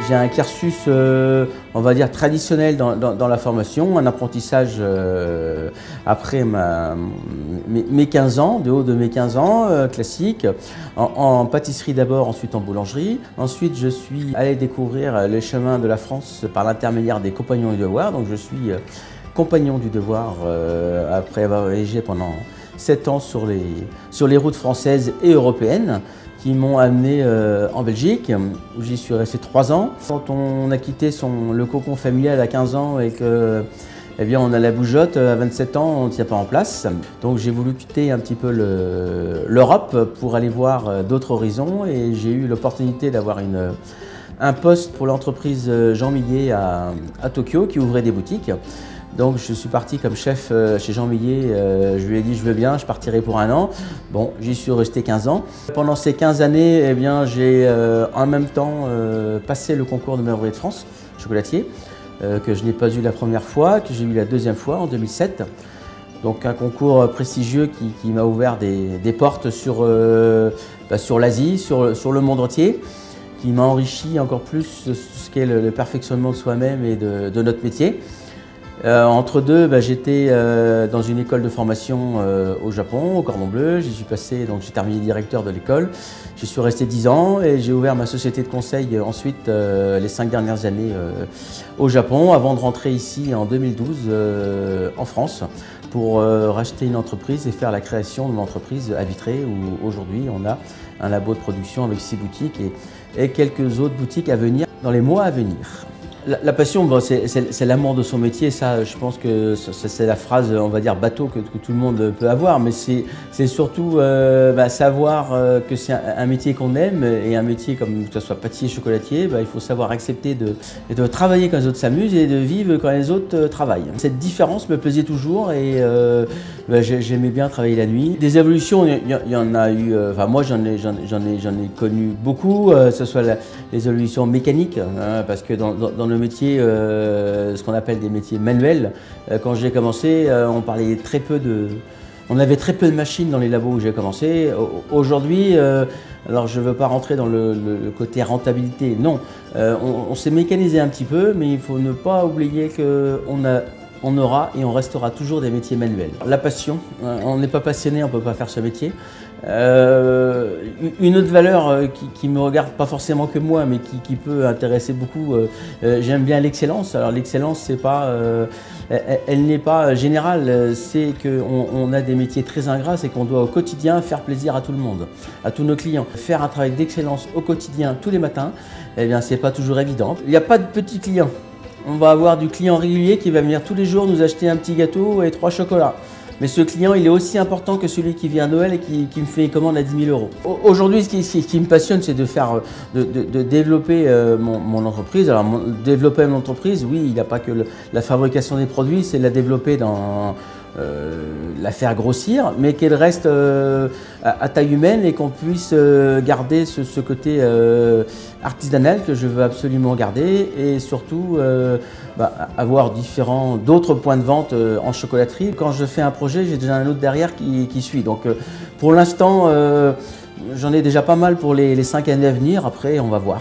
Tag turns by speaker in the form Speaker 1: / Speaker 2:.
Speaker 1: J'ai un cursus, on va dire, traditionnel dans la formation, un apprentissage après mes 15 ans, de haut de mes 15 ans, classique, en pâtisserie d'abord, ensuite en boulangerie. Ensuite, je suis allé découvrir les chemins de la France par l'intermédiaire des Compagnons du Devoir. Donc, je suis compagnon du Devoir après avoir voyagé pendant 7 ans sur les routes françaises et européennes, qui m'ont amené en Belgique, où j'y suis resté 3 ans. Quand on a quitté le cocon familial à 15 ans et que, eh bien, on a la bougeotte, à 27 ans, on ne tient pas en place. Donc j'ai voulu quitter un petit peu l'Europe pour aller voir d'autres horizons, et j'ai eu l'opportunité d'avoir un poste pour l'entreprise Jean Millet à Tokyo, qui ouvrait des boutiques. Donc je suis parti comme chef chez Jean Millet, je lui ai dit je veux bien, je partirai pour 1 an. Bon, j'y suis resté 15 ans. Pendant ces 15 années, eh bien, j'ai en même temps passé le concours de meilleur ouvrier de France, chocolatier, que je n'ai pas eu la première fois, que j'ai eu la deuxième fois en 2007. Donc un concours prestigieux qui m'a ouvert des portes sur l'Asie, sur le monde entier, qui m'a enrichi encore plus ce qu'est le perfectionnement de soi-même et de notre métier. Entre deux, j'étais dans une école de formation au Japon, au Cordon Bleu. J'y suis passé, donc j'ai terminé directeur de l'école. J'y suis resté 10 ans et j'ai ouvert ma société de conseil ensuite les 5 dernières années au Japon, avant de rentrer ici en 2012 en France pour racheter une entreprise et faire la création de l'entreprise à Vitré, où aujourd'hui on a un labo de production avec 6 boutiques et quelques autres boutiques à venir dans les mois à venir. La passion, bon, c'est l'amour de son métier. Ça, je pense que c'est la phrase, on va dire, bateau que tout le monde peut avoir. Mais c'est surtout savoir que c'est un métier qu'on aime, et un métier comme que ce soit pâtissier, chocolatier, il faut savoir accepter de travailler quand les autres s'amusent et de vivre quand les autres travaillent. Cette différence me plaisait toujours, et j'aimais bien travailler la nuit. Des évolutions, il y en a eu. Moi, j'en ai connu beaucoup. Que ce soit les évolutions mécaniques, parce que dans le métier, ce qu'on appelle des métiers manuels. Quand j'ai commencé, on avait très peu de machines dans les labos où j'ai commencé. Aujourd'hui, alors je ne veux pas rentrer dans le côté rentabilité, non. On s'est mécanisé un petit peu, mais il faut ne pas oublier qu'on aura et on restera toujours des métiers manuels. La passion, on n'est pas passionné, on ne peut pas faire ce métier. Une autre valeur qui me regarde pas forcément que moi, mais qui peut intéresser beaucoup, j'aime bien l'excellence. Alors l'excellence, c'est pas, elle n'est pas générale, c'est qu'on a des métiers très ingrats, c'est qu'on doit au quotidien faire plaisir à tout le monde, à tous nos clients. Faire un travail d'excellence au quotidien, tous les matins, eh bien c'est pas toujours évident. Il n'y a pas de petits clients. On va avoir du client régulier qui va venir tous les jours nous acheter un petit gâteau et 3 chocolats. Mais ce client, il est aussi important que celui qui vient à Noël et qui me fait une commande à 10 000 €. Aujourd'hui, ce qui me passionne, c'est de développer mon entreprise. Alors, développer mon entreprise, oui, il n'y a pas que la fabrication des produits, c'est la développer dans la faire grossir, mais qu'elle reste à taille humaine et qu'on puisse garder ce côté artisanal que je veux absolument garder, et surtout avoir d'autres points de vente en chocolaterie. Quand je fais un projet, j'ai déjà un autre derrière qui suit. Donc pour l'instant, j'en ai déjà pas mal pour les 5 années à venir. Après, on va voir.